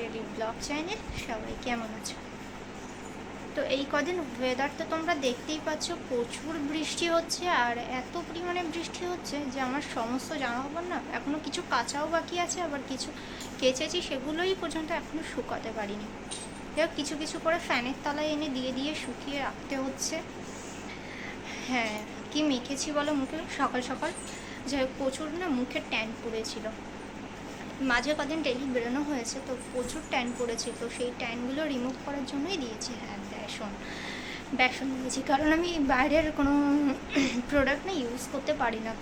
Baby blog channel. সবাই কেমন আছো? তো এই কদিন ওয়েদার তো তোমরা দেখতেই পাচ্ছ, প্রচুর বৃষ্টি হচ্ছে। আর এত পরিমাণে বৃষ্টি হচ্ছে যে আমার সমস্ত জামা কাপড় না এখনও কিছু কাচাও বাকি আছে, আবার কিছু কেচেছি সেগুলোই পর্যন্ত এখনও শুকাতে পারিনি। যাই কিছু কিছু করে ফ্যানের তলায় এনে দিয়ে দিয়ে শুকিয়ে রাখতে হচ্ছে। হ্যাঁ, কি মেখেছি বলো মুখে সকাল সকাল? যাই হোক, প্রচুর না মুখে ট্যান পড়েছিল। মাঝে কদিন ডেলি বেরোনো হয়েছে, তো প্রচুর ট্যান পড়েছে, তো সেই ট্যানগুলো রিমুভ করার জন্যই দিয়েছি। হ্যাঁ, বেসন দিয়েছি, কারণ আমি বাইরের কোনো প্রোডাক্ট না ইউজ করতে পারি না।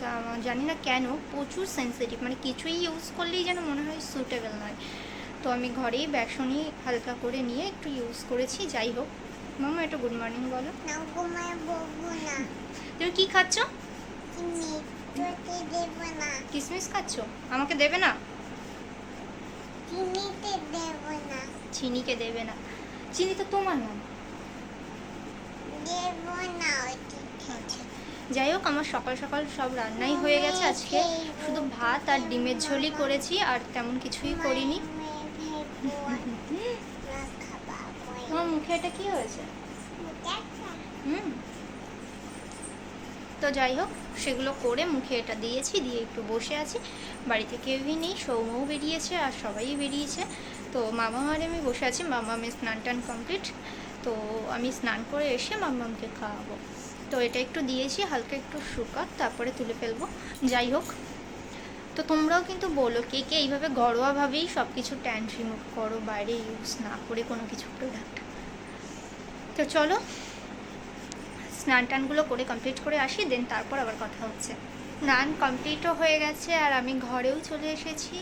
জানি না কেন, প্রচুর সেন্সিটিভ, মানে কিছুই ইউজ করলেই যেন মনে হয় সুটেবল নয়। তো আমি ঘরেই বেসনই হালকা করে নিয়ে একটু ইউজ করেছি। যাই হোক, মামা একটু গুড মর্নিং বলো। তুমি কি খাচ্ছ? কিসমিস খাচ্ছ? আমাকে দেবে না? চিনিকে দেবে না? চিনি তো তোমার নাম। যাই হোক, আমার সকাল সকাল সব রান্নাই হয়ে গেছে। আজকে শুধু ভাত আর ডিমের ঝোলই করেছি, আর তেমন কিছুই করিনি। তোমার মুখে এটা কি হয়েছে? তো যাই হোক, সেগুলো করে মুখে এটা দিয়েছি, দিয়ে একটু বসে আছি। বাড়িতে কেউই নেই, সৌম্যও বেরিয়েছে আর সবাই বেরিয়েছে। তো মামা আর আমি বসে আছি। মামামের স্নান টান কমপ্লিট, তো আমি স্নান করে এসে মামামকে খাওয়াবো। তো এটা একটু দিয়েছি, হালকা একটু শুকাক, তারপরে তুলে ফেলবো। যাই হোক, তো তোমরাও কিন্তু বলো কে কে এইভাবে ঘরোয়াভাবেই সব কিছু ট্যান রিমুভ করো, বাইরে ইউজ না করে কোনো কিছু প্রোডাক্ট। তো চলো, স্নান টানগুলো করে কমপ্লিট করে আসি, দেন তারপর আবার কথা হচ্ছে। স্নান কমপ্লিটও হয়ে গেছে আর আমি ঘরেও চলে এসেছি।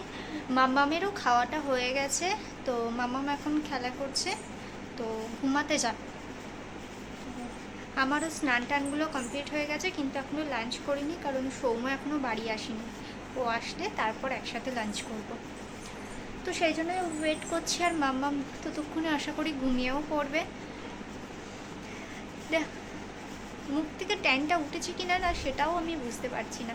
মাম্মামেরও খাওয়াটা হয়ে গেছে, তো মাম্মাম এখন খেলা করছে, তো ঘুমাতে যান। আমারও স্নান টানগুলো কমপ্লিট হয়ে গেছে, কিন্তু এখনও লাঞ্চ করিনি, কারণ সৌম্য এখনও বাড়ি আসেনি। ও আসলে তারপর একসাথে লাঞ্চ করব। তো সেই জন্য ওয়েট করছি। আর মাম্মাম ততক্ষণে আশা করি ঘুমিয়েও পড়বে। দেখ, মুখ থেকে ট্যানটা উঠেছে কিনা না সেটাও আমি বুঝতে পারছি না।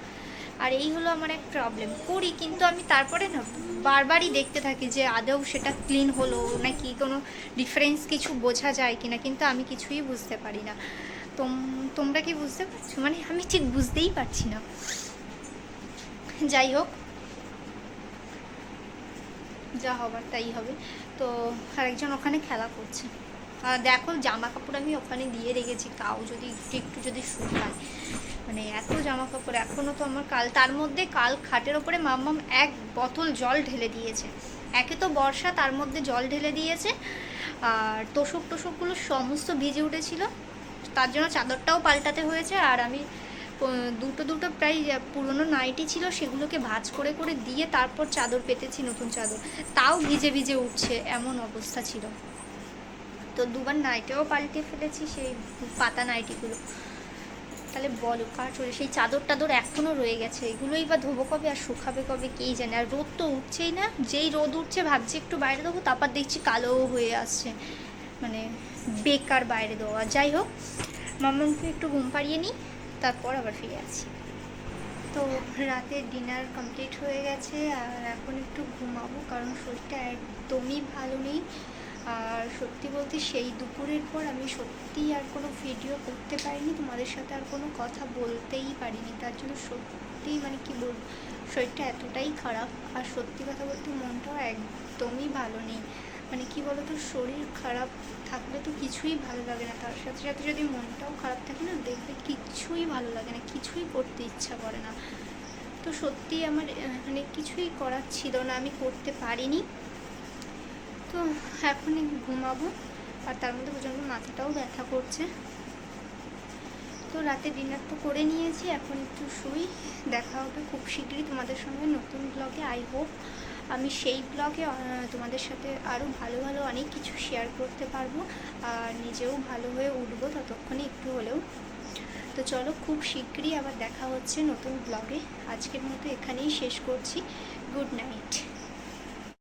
আর এই হলো আমার এক প্রবলেম, করি কিন্তু আমি তারপরে না বারবারই দেখতে থাকি যে আদৌ সেটা ক্লিন হলো নাকি, কোনো ডিফারেন্স কিছু বোঝা যায় কিনা, কিন্তু আমি কিছুই বুঝতে পারি না। তোমরা কি বুঝতে পারছো? মানে আমি ঠিক বুঝতেই পারছি না। যাই হোক, যা হবার তাই হবে। তো আরেকজন ওখানে খেলা করছে। দেখো, জামা কাপড় আমি ওখানে দিয়ে রেখেছি, তাও যদি একটু যদি শুকায়। মানে এত জামা কাপড় এখনও তো আমার তার মধ্যে কাল খাটের ওপরে মাম্মাম এক বোতল জল ঢেলে দিয়েছে। একে তো বর্ষা, তার মধ্যে জল ঢেলে দিয়েছে, আর তোষকগুলো সমস্ত ভিজে উঠেছিল, তার জন্য চাদরটাও পাল্টাতে হয়েছে। আর আমি দুটো প্রায় পুরনো নাইটি ছিল, সেগুলোকে ভাঁজ করে করে দিয়ে তারপর চাদর পেতেছি, নতুন চাদর, তাও ভিজে ভিজে উঠছে, এমন অবস্থা ছিল। তো দুবার নাইটিও পাল্টে ফেলেছি, সেই পাতা নাইটিগুলো। তাহলে বলো কার চলে? সেই চাদর টাদর এখনও রয়ে গেছে, এগুলোই বা ধোবো কবে আর শুকাবে কবে কেই জানে। আর রোদ তো উঠছেই না, যেই রোদ উঠছে ভাবছি একটু বাইরে দেবো, তারপর দেখছি কালো হয়ে আসছে, মানে বেকার বাইরে দেওয়া। যাই হোক, মাম্মামকে একটু ঘুম পাড়িয়ে নিই, তারপর আবার ফিরে আসি। তো রাতের ডিনার কমপ্লিট হয়ে গেছে, আর এখন একটু ঘুমাবো, কারণ শরীরটা একদমই ভালো নেই। আর সত্যি বলতে সেই দুপুরের পর আমি সত্যিই আর কোনো ভিডিও করতে পারিনি, তোমাদের সাথে আর কোনো কথা বলতেই পারিনি। তার জন্য সত্যিই মানে কি বলবো, শরীরটা এতটাই খারাপ। আর সত্যি কথা বলতে মনটাও একদমই ভালো নেই। মানে কি বলো তো, শরীর খারাপ থাকলে তো কিছুই ভালো লাগে না, তার সাথে সাথে যদি মনটাও খারাপ থাকে না, দেখবে কিছুই ভালো লাগে না, কিছুই করতে ইচ্ছা করে না। তো সত্যিই আমার মানে কিছুই করার ছিল না, আমি করতে পারিনি। তো এখন ঘুমাবো, আর তার মধ্যে প্রচণ্ড মাথাটাও ব্যথা করছে। তো রাতে ডিনার তো করে নিয়েছি, এখন একটু শুই। দেখা হবে খুব শীঘ্রই তোমাদের সঙ্গে নতুন ব্লগে। আই হোপ আমি সেই ব্লগে তোমাদের সাথে আরও ভালো ভালো অনেক কিছু শেয়ার করতে পারবো, আর নিজেও ভালো হয়ে উঠবো ততক্ষণে একটু হলেও। তো চলো, খুব শীঘ্রই আবার দেখা হচ্ছে নতুন ব্লগে। আজকের মতো এখানেই শেষ করছি। Good night.